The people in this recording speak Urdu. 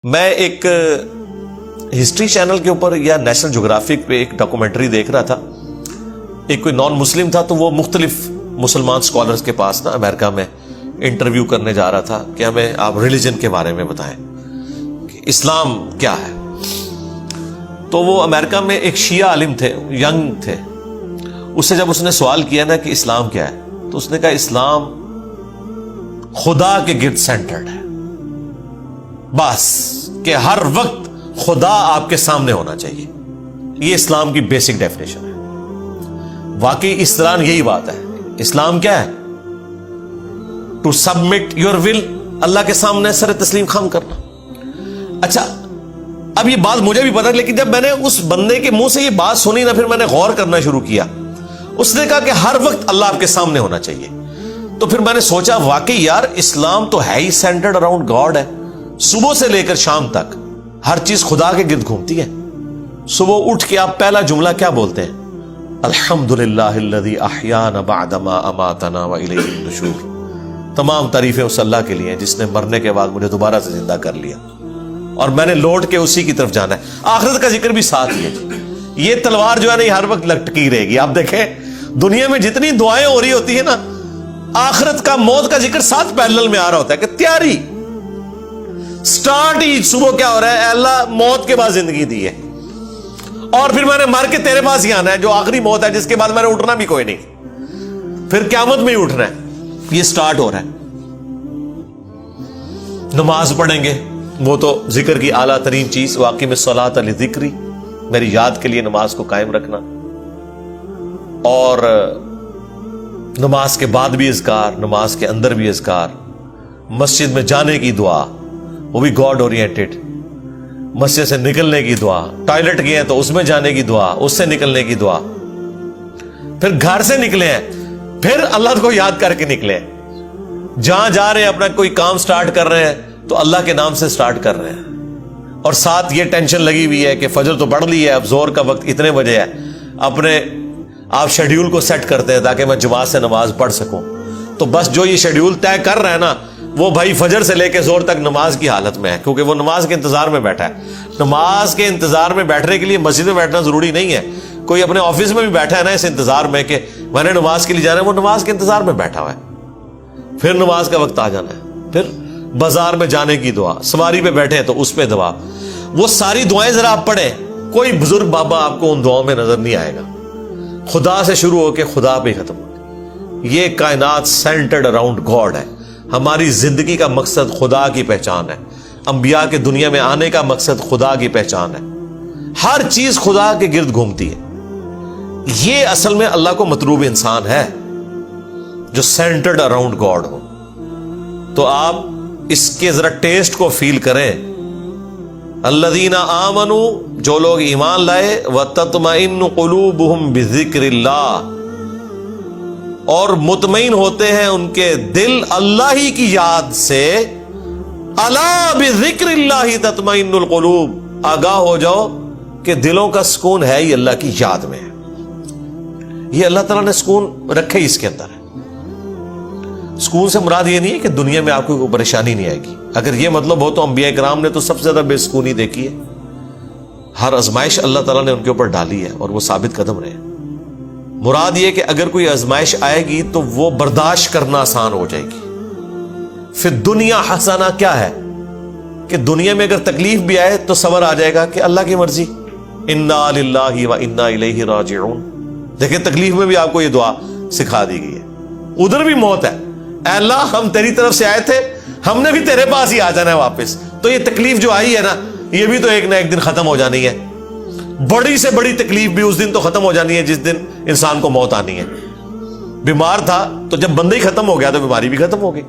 میں ایک ہسٹری چینل کے اوپر یا نیشنل جغرافک پہ ایک ڈاکومنٹری دیکھ رہا تھا. ایک کوئی نان مسلم تھا تو وہ مختلف مسلمان سکالرز کے پاس نا امریکہ میں انٹرویو کرنے جا رہا تھا کہ ہمیں آپ ریلیجن کے بارے میں بتائیں کہ اسلام کیا ہے. تو وہ امریکہ میں ایک شیعہ عالم تھے, ینگ تھے. اس سے جب اس نے سوال کیا نا کہ اسلام کیا ہے تو اس نے کہا اسلام خدا کے گرد سینٹرڈ ہے, بس کہ ہر وقت خدا آپ کے سامنے ہونا چاہیے. یہ اسلام کی بیسک ڈیفینیشن ہے. واقعی اس طرح یہی بات ہے. اسلام کیا ہے؟ ٹو سبمٹ یور ول, اللہ کے سامنے سر تسلیم خم کرنا. اچھا اب یہ بات مجھے بھی پتا, لیکن جب میں نے اس بندے کے منہ سے یہ بات سنی نا, پھر میں نے غور کرنا شروع کیا. اس نے کہا کہ ہر وقت اللہ آپ کے سامنے ہونا چاہیے. تو پھر میں نے سوچا واقعی یار اسلام تو ہے ہی سینٹرڈ اراؤنڈ گاڈ ہے. صبح سے لے کر شام تک ہر چیز خدا کے گرد گھومتی ہے. صبح اٹھ کے آپ پہلا جملہ کیا بولتے ہیں؟ الحمدللہ الذی احیانا بعدما اماتنا والیہ النشور. تمام تعریفیں اس اللہ کے لیے ہیں جس نے مرنے کے بعد مجھے دوبارہ سے زندہ کر لیا اور میں نے لوٹ کے اسی کی طرف جانا ہے. آخرت کا ذکر بھی ساتھ ہی ہے. یہ تلوار جو ہے نا یہ ہر وقت لٹکی رہے گی. آپ دیکھیں دنیا میں جتنی دعائیں ہو رہی ہوتی ہیں نا, آخرت کا موت کا ذکر ساتھ پیرلل میں آ رہا ہوتا ہے کہ تیاری سٹارٹ ہی صبح کیا ہو رہا ہے, اے اللہ موت کے بعد زندگی دی ہے اور پھر میں نے مر کے تیرے پاس ہی آنا ہے جو آخری موت ہے جس کے بعد میں نے اٹھنا بھی کوئی نہیں, پھر قیامت میں ہی اٹھنا ہے. یہ سٹارٹ ہو رہا ہے. نماز پڑھیں گے, وہ تو ذکر کی اعلیٰ ترین چیز. واقعی میں صلاۃ لذکری, میری یاد کے لیے نماز کو قائم رکھنا. اور نماز کے بعد بھی اذکار, نماز کے اندر بھی اذکار. مسجد میں جانے کی دعا, وہ بھی گاڈ اورینٹڈ. مسجد سے نکلنے کی دعا, ٹوائلٹ گئے ہیں تو اس میں جانے کی دعا, اس سے نکلنے کی دعا. پھر گھر سے نکلے ہیں پھر اللہ کو یاد کر کے نکلے. جہاں جا رہے ہیں اپنا کوئی کام سٹارٹ کر رہے ہیں تو اللہ کے نام سے سٹارٹ کر رہے ہیں. اور ساتھ یہ ٹینشن لگی ہوئی ہے کہ فجر تو پڑھ لی ہے, اب زور کا وقت اتنے بجے ہے. اپنے آپ شیڈیول کو سیٹ کرتے ہیں تاکہ میں جماعت سے نماز پڑھ سکوں. تو بس جو یہ شیڈیول طے کر رہا ہے نا, وہ بھائی فجر سے لے کے زور تک نماز کی حالت میں ہے, کیونکہ وہ نماز کے انتظار میں بیٹھا ہے. نماز کے انتظار میں بیٹھنے کے لیے مسجد میں بیٹھنا ضروری نہیں ہے. کوئی اپنے آفس میں بھی بیٹھا ہے نا اس انتظار میں کہ میں نے نماز کے لیے جانا ہے, وہ نماز کے انتظار میں بیٹھا ہوا ہے. پھر نماز کا وقت آ جانا ہے. پھر بازار میں جانے کی دعا, سواری پہ بیٹھے ہیں تو اس پہ دعا. وہ ساری دعائیں ذرا آپ پڑھیں, کوئی بزرگ بابا آپ کو ان دعاؤں میں نظر نہیں آئے گا. خدا سے شروع ہو کے خدا پہ ختم ہو. یہ کائنات سینٹرڈ اراؤنڈ گاڈ ہے. ہماری زندگی کا مقصد خدا کی پہچان ہے. انبیاء کے دنیا میں آنے کا مقصد خدا کی پہچان ہے. ہر چیز خدا کے گرد گھومتی ہے. یہ اصل میں اللہ کو مطلوب انسان ہے جو سینٹرڈ اراؤنڈ گاڈ ہو. تو آپ اس کے ذرا ٹیسٹ کو فیل کریں. الذین آمنوا, جو لوگ ایمان لائے, وتطمئن قلوبہم بذکر اللہ, اور مطمئن ہوتے ہیں ان کے دل اللہ ہی کی یاد سے. الا بذکر اللہ تطمئن القلوب, آگاہ ہو جاؤ کہ دلوں کا سکون ہے ہی اللہ کی یاد میں. یہ اللہ تعالیٰ نے سکون رکھے ہی اس کے اندر ہے. سکون سے مراد یہ نہیں ہے کہ دنیا میں آپ کو کوئی پریشانی نہیں آئے گی. اگر یہ مطلب ہو تو انبیاء کرام نے تو سب سے زیادہ بے سکونی دیکھی ہے. ہر آزمائش اللہ تعالیٰ نے ان کے اوپر ڈالی ہے اور وہ ثابت قدم رہے. مراد یہ کہ اگر کوئی آزمائش آئے گی تو وہ برداشت کرنا آسان ہو جائے گی. پھر دنیا حسنہ کیا ہے کہ دنیا میں اگر تکلیف بھی آئے تو صبر آ جائے گا کہ اللہ کی مرضی, انا للہ و انا الیہ راجعون. دیکھیں تکلیف میں بھی آپ کو یہ دعا سکھا دی گئی ہے. ادھر بھی موت ہے, اے اللہ ہم تیری طرف سے آئے تھے, ہم نے بھی تیرے پاس ہی آ جانا ہے واپس. تو یہ تکلیف جو آئی ہے نا, یہ بھی تو ایک نہ ایک دن ختم ہو جانی ہے. بڑی سے بڑی تکلیف بھی اس دن تو ختم ہو جانی ہے جس دن انسان کو موت آنی ہے. بیمار تھا تو جب بندہ ہی ختم ہو گیا تو بیماری بھی ختم ہو گئی.